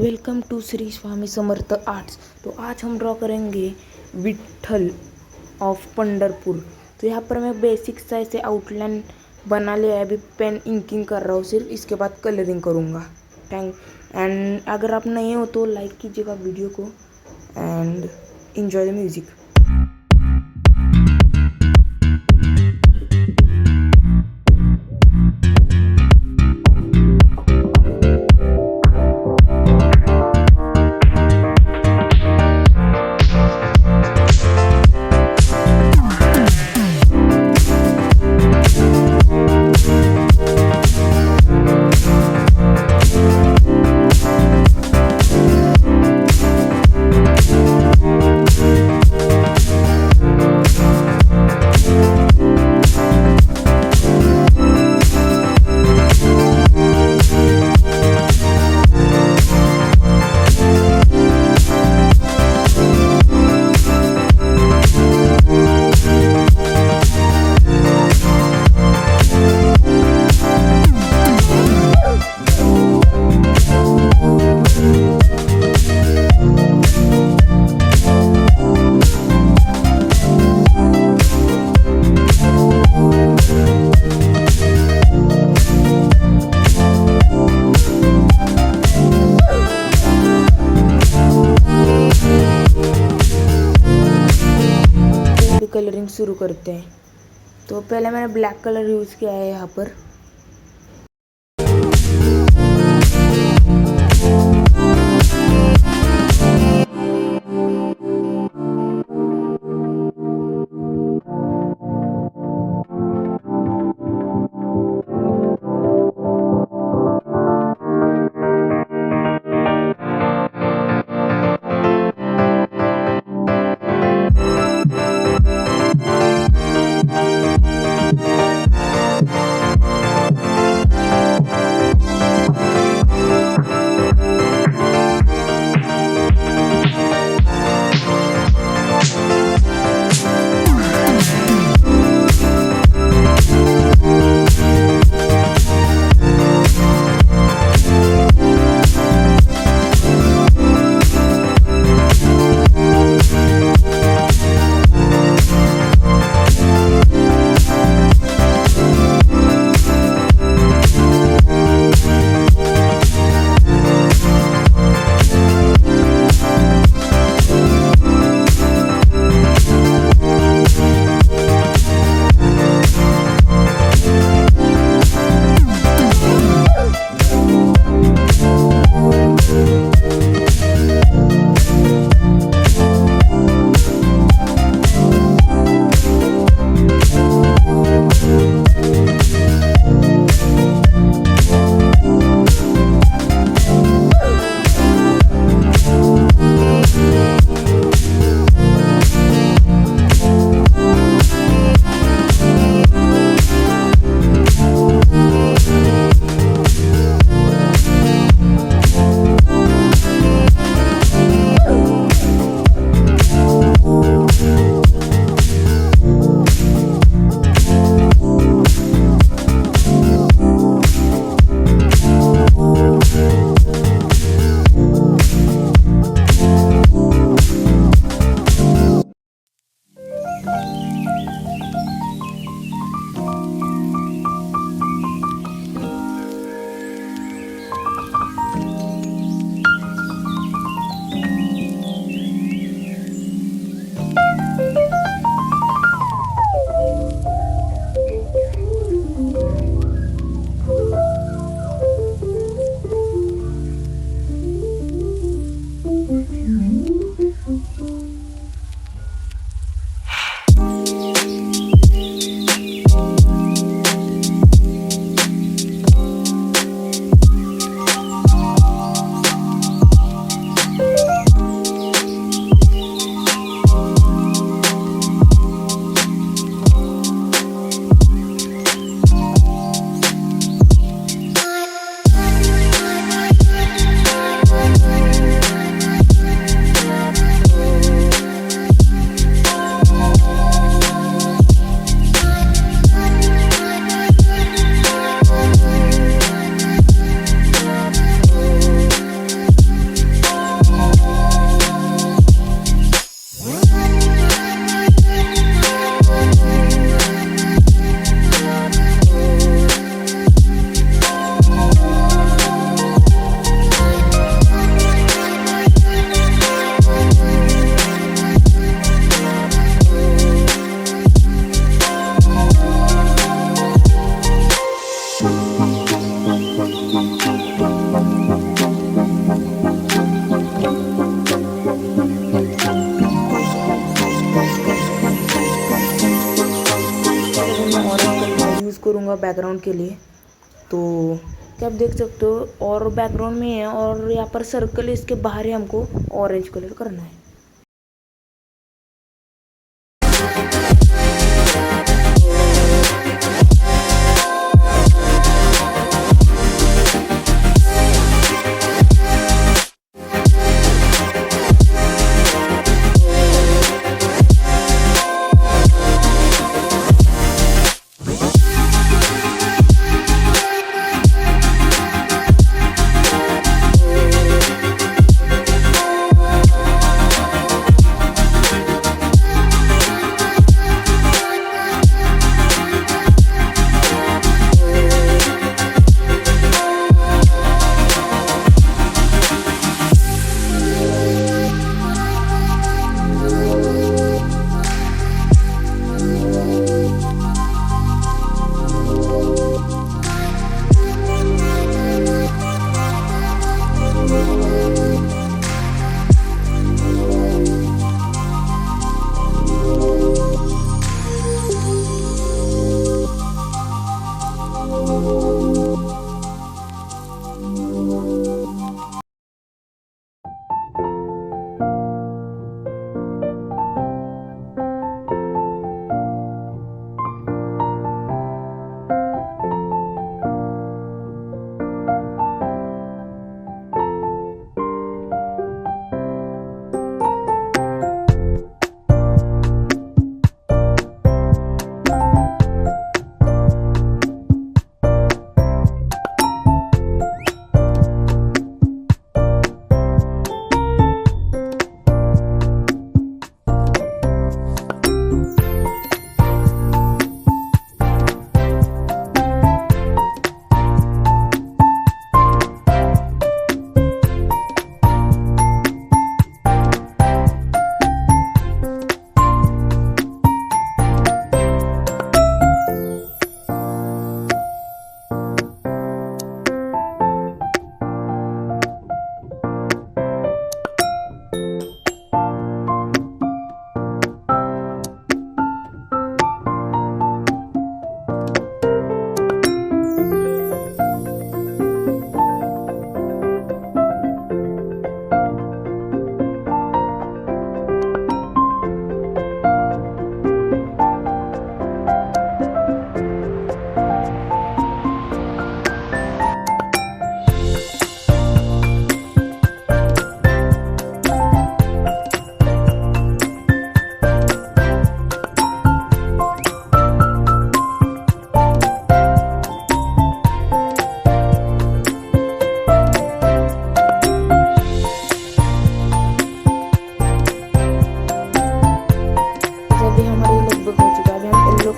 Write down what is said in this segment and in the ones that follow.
Welcome to Shri Swami Samarth Arts. तो आज हम ड्रॉ करेंगे विट्ठल ऑफ पंडरपुर। तो यहाँ पर मैं बेसिक साइज से आउटलाइन बना लिया है। अभी पेन इंकिंग कर रहा हूँ सिर्फ, इसके बाद कलरिंग करूँगा। एंड अगर आप नए हो तो लाइक कीजिएगा वीडियो को and enjoy the music. Colouring शुरू करते हैं। तो पहले मैंने ब्लैक कलर यूज़ किया है यहाँ पर। करूँगा बैकग्राउंड के लिए। तो क्या आप देख सकते हो, और बैकग्राउंड में है, और यहाँ पर सर्कल इसके बाहर ही हमको ऑरेंज कलर करना है।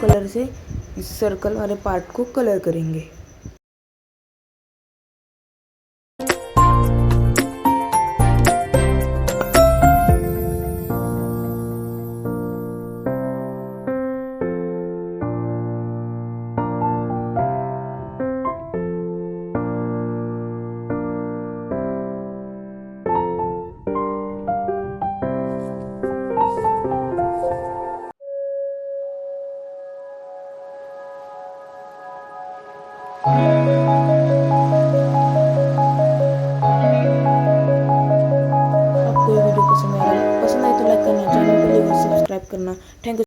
कलर से इस सर्कल वाले पार्ट को कलर करेंगे। आपको ये वीडियो पसंद आए तो लाइक करना, चैनल को सब्सक्राइब करना। Thank you.